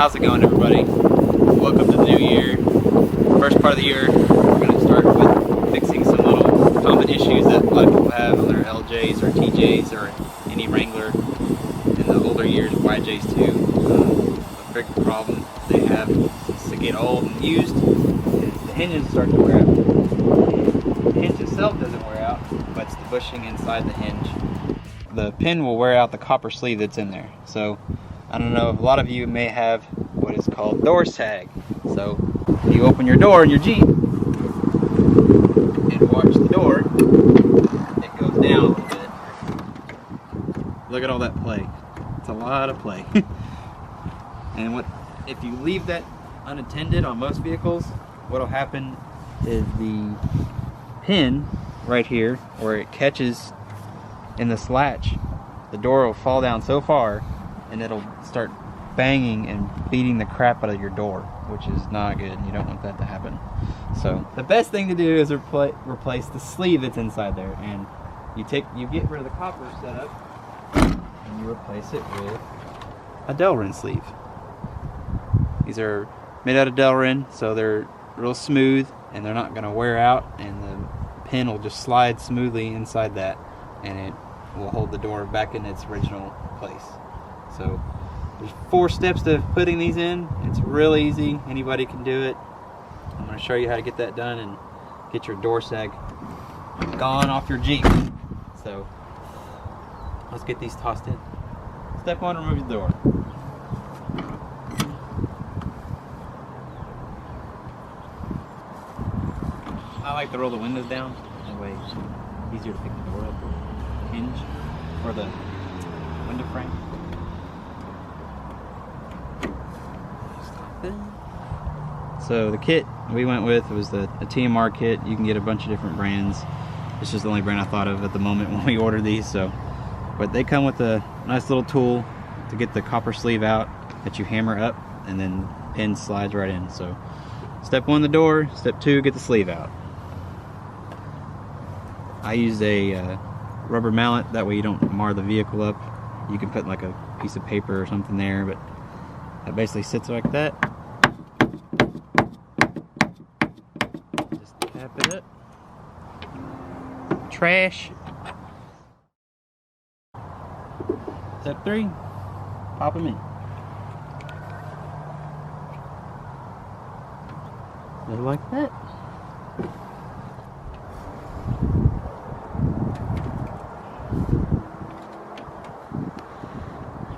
How's it going, everybody? Welcome to the new year. First part of the year, we're going to start with fixing some little common issues that a lot of people have on their LJs or TJs or any Wrangler in the older years, YJs too. A big problem they have since they get old and used is the hinges start to wear out. The hinge itself doesn't wear out, but it's the bushing inside the hinge. The pin will wear out the copper sleeve that's in there. So I don't know, a lot of you may have what is called door sag. So you open your door in your Jeep and watch the door, it goes down a little bit. Look at all that play. It's a lot of play. And what if you leave that unattended on most vehicles, what'll happen is the pin right here where it catches in this latch, the door will fall down so far and it'll start banging and beating the crap out of your door, which is not good. You don't want that to happen. So the best thing to do is replace the sleeve that's inside there, and you get rid of the copper setup and you replace it with a Delrin sleeve. These are made out of Delrin, so they're real smooth and they're not going to wear out, and the pin will just slide smoothly inside that, and it will hold the door back in its original place. So there's 4 steps to putting these in. It's real easy. Anybody can do it. I'm going to show you how to get that done and get your door sag gone off your Jeep. So let's get these tossed in. Step 1, remove the door. I like to roll the windows down. That way it's easier to pick the door up. Hinge or the window frame. So the kit we went with was a TMR kit. You can get a bunch of different brands. This is the only brand I thought of at the moment when we ordered these. But they come with a nice little tool to get the copper sleeve out that you hammer up, and then the pin slides right in. So step 1, the door. Step 2, get the sleeve out. I used a rubber mallet, that way you don't mar the vehicle up. You can put like a piece of paper or something there, but that basically sits like that. Just tap it up. Trash. Step 3, pop them in. Just like that.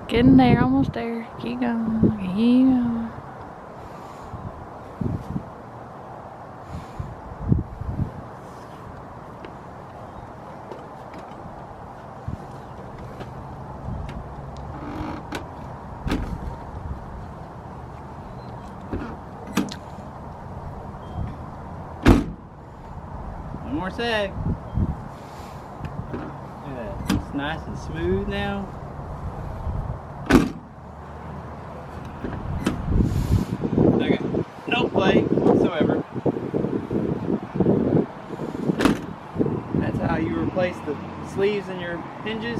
Getting there, almost there. Keep going, keep going. One more sag. Look at that. It's nice and smooth now. No play whatsoever. That's how you replace the sleeves in your hinges,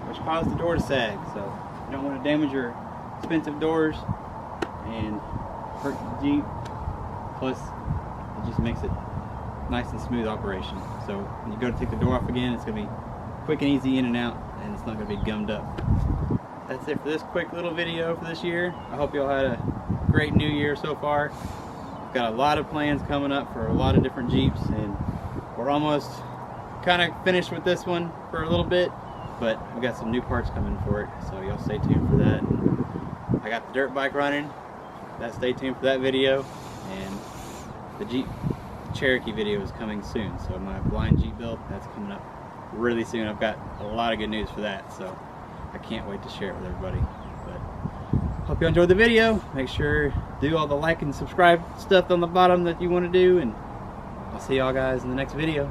which cause the door to sag. So you don't want to damage your expensive doors and hurt the Jeep. Plus, it just makes it nice and smooth operation. So when you go to take the door off again, it's going to be quick and easy in and out, and it's not going to be gummed up. That's it for this quick little video for this year. I hope y'all had a great new year so far. We've got a lot of plans coming up for a lot of different Jeeps, and we're almost kind of finished with this one for a little bit, but we got some new parts coming for it, so y'all stay tuned for that. I got the dirt bike running. Stay tuned for that video, and the Jeep Cherokee video is coming soon. So my blind Jeep build, that's coming up really soon. I've got a lot of good news for that, so I can't wait to share it with everybody. But hope you enjoyed the video. Make sure do all the like and subscribe stuff on the bottom that you want to do, and I'll see y'all guys in the next video.